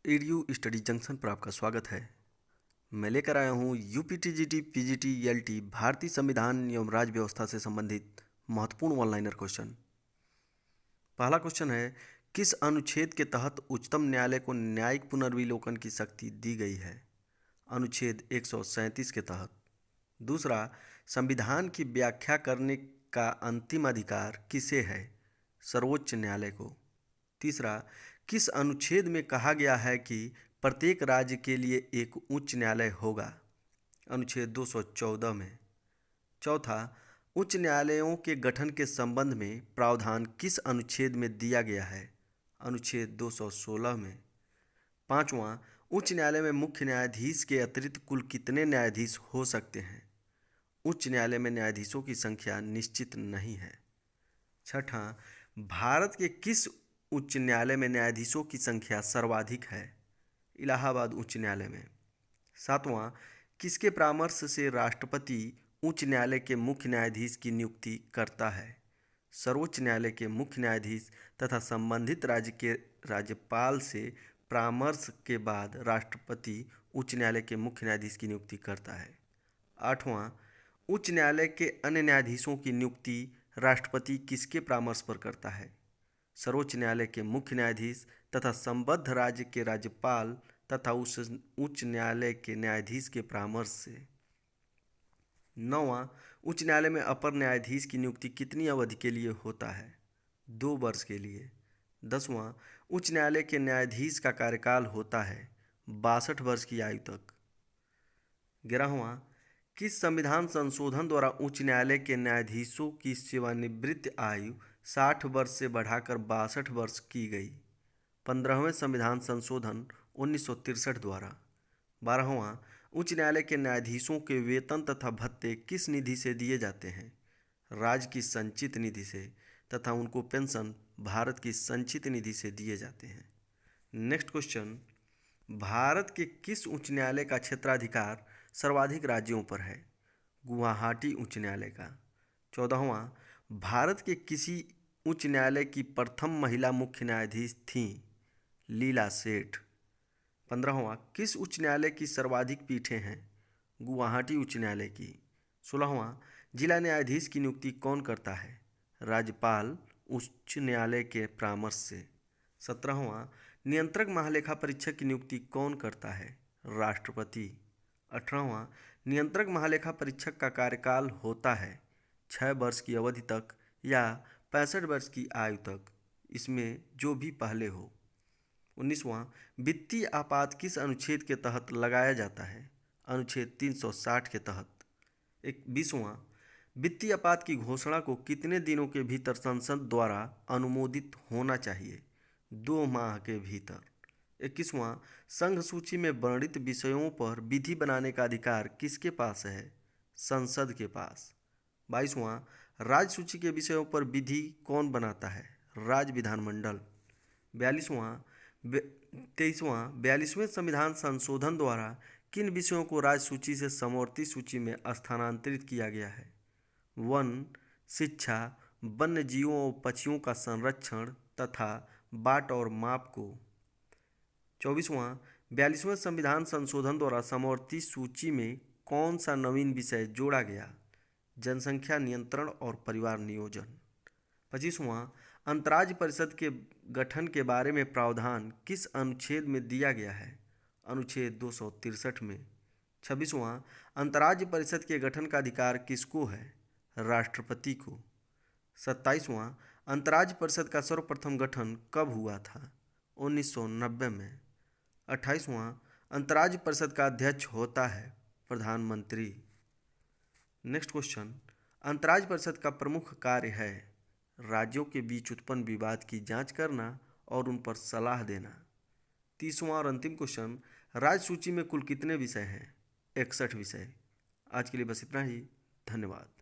Edu study junction पर आपका स्वागत है। मैं लेकर आया हूँ यूपीटीजीटी पीजीटी एलटी भारतीय संविधान एवं राज्य व्यवस्था से संबंधित महत्वपूर्ण वन लाइनर क्वेश्चन। पहला क्वेश्चन है, किस अनुच्छेद के तहत उच्चतम न्यायालय को न्यायिक पुनर्विलोकन की शक्ति दी गई है? अनुच्छेद 137 के तहत। दूसरा, संविधान की व्याख्या करने का अंतिम अधिकार किसे है? सर्वोच्च न्यायालय को। तीसरा, किस अनुच्छेद में कहा गया है कि प्रत्येक राज्य के लिए एक उच्च न्यायालय होगा? अनुच्छेद 214 में। चौथा, उच्च न्यायालयों के गठन के संबंध में प्रावधान किस अनुच्छेद में दिया गया है? अनुच्छेद 216 में। पांचवा, उच्च न्यायालय में मुख्य न्यायाधीश के अतिरिक्त कुल कितने न्यायाधीश हो सकते हैं? उच्च न्यायालय में न्यायाधीशों की संख्या निश्चित नहीं है। छठा, भारत के किस उच्च न्यायालय में न्यायाधीशों की संख्या सर्वाधिक है? इलाहाबाद उच्च न्यायालय में। सातवां, किसके परामर्श से राष्ट्रपति उच्च न्यायालय के मुख्य न्यायाधीश की नियुक्ति करता है? सर्वोच्च न्यायालय के मुख्य न्यायाधीश तथा संबंधित राज्य के राज्यपाल से परामर्श के बाद राष्ट्रपति उच्च न्यायालय के मुख्य न्यायाधीश की नियुक्ति करता है। आठवां, उच्च न्यायालय के अन्य न्यायाधीशों की नियुक्ति राष्ट्रपति किसके परामर्श पर करता है? सर्वोच्च न्यायालय के मुख्य न्यायाधीश तथा संबद्ध राज्य के राज्यपाल तथा उस उच्च न्यायालय के न्यायाधीश के परामर्श से। नौवां, उच्च न्यायालय में अपर न्यायाधीश की नियुक्ति कितनी अवधि के लिए होता है? 2 वर्ष के लिए। 10वां, उच्च न्यायालय के न्यायाधीश का कार्यकाल होता है 62 वर्ष की आयु तक। 11वां, किस संविधान संशोधन द्वारा उच्च न्यायालय के न्यायाधीशों की सेवानिवृत्ति आयु 60 वर्ष से बढ़ाकर 62 वर्ष की गई? 15वें संविधान संशोधन 1963 द्वारा। 12वां, उच्च न्यायालय के न्यायाधीशों के वेतन तथा भत्ते किस निधि से दिए जाते हैं? राज्य की संचित निधि से तथा उनको पेंशन भारत की संचित निधि से दिए जाते हैं। नेक्स्ट क्वेश्चन, भारत के किस उच्च न्यायालय का क्षेत्राधिकार सर्वाधिक राज्यों पर है? गुवाहाटी उच्च न्यायालय का। 14वां, भारत के किसी उच्च न्यायालय की प्रथम महिला मुख्य न्यायाधीश थीं? लीला सेठ। 15वां, किस उच्च न्यायालय की सर्वाधिक पीठें हैं? गुवाहाटी उच्च न्यायालय की। 16वां, जिला न्यायाधीश की नियुक्ति कौन करता है? राज्यपाल उच्च न्यायालय के परामर्श से। 17वां, नियंत्रक महालेखा परीक्षक की नियुक्ति कौन करता है? राष्ट्रपति। 18वां, नियंत्रक महालेखा परीक्षक का कार्यकाल होता है 6 वर्ष की अवधि तक या 65 वर्ष की आयु तक, इसमें जो भी पहले हो। 19वां, वित्तीय आपात किस अनुच्छेद के तहत लगाया जाता है? अनुच्छेद 360 के तहत। 20वां, वित्तीय आपात की घोषणा को कितने दिनों के भीतर संसद द्वारा अनुमोदित होना चाहिए? 2 माह के भीतर। 21वां, संघ सूची में वर्णित विषयों पर विधि बनाने का अधिकार किसके पास है? संसद के पास। 22वां, राज्य सूची के विषयों पर विधि कौन बनाता है? राज्य विधानमंडल। 42वें संविधान संशोधन द्वारा किन विषयों को राज्य सूची से समवर्ती सूची में स्थानांतरित किया गया है? वन, शिक्षा, वन्य जीवों और पक्षियों का संरक्षण तथा बाट और माप को। 24वां, 42वें संविधान संशोधन द्वारा समवर्ती सूची में कौन सा नवीन विषय जोड़ा गया? जनसंख्या नियंत्रण और परिवार नियोजन। 25वां, अंतर्राज्य परिषद के गठन के बारे में प्रावधान किस अनुच्छेद में दिया गया है? अनुच्छेद 263 में। 26वां, अंतर्राज्य परिषद के गठन का अधिकार किसको है? राष्ट्रपति को। 27वां, अंतर्राज्य परिषद का सर्वप्रथम गठन कब हुआ था? 1990 में। 28वां, अंतर्राज्य परिषद का अध्यक्ष होता है प्रधानमंत्री। नेक्स्ट क्वेश्चन, अंतर्राज्य परिषद का प्रमुख कार्य है राज्यों के बीच उत्पन्न विवाद की जांच करना और उन पर सलाह देना। 30वां और अंतिम क्वेश्चन, राज्य सूची में कुल कितने विषय हैं? 61 विषय। आज के लिए बस इतना ही। धन्यवाद।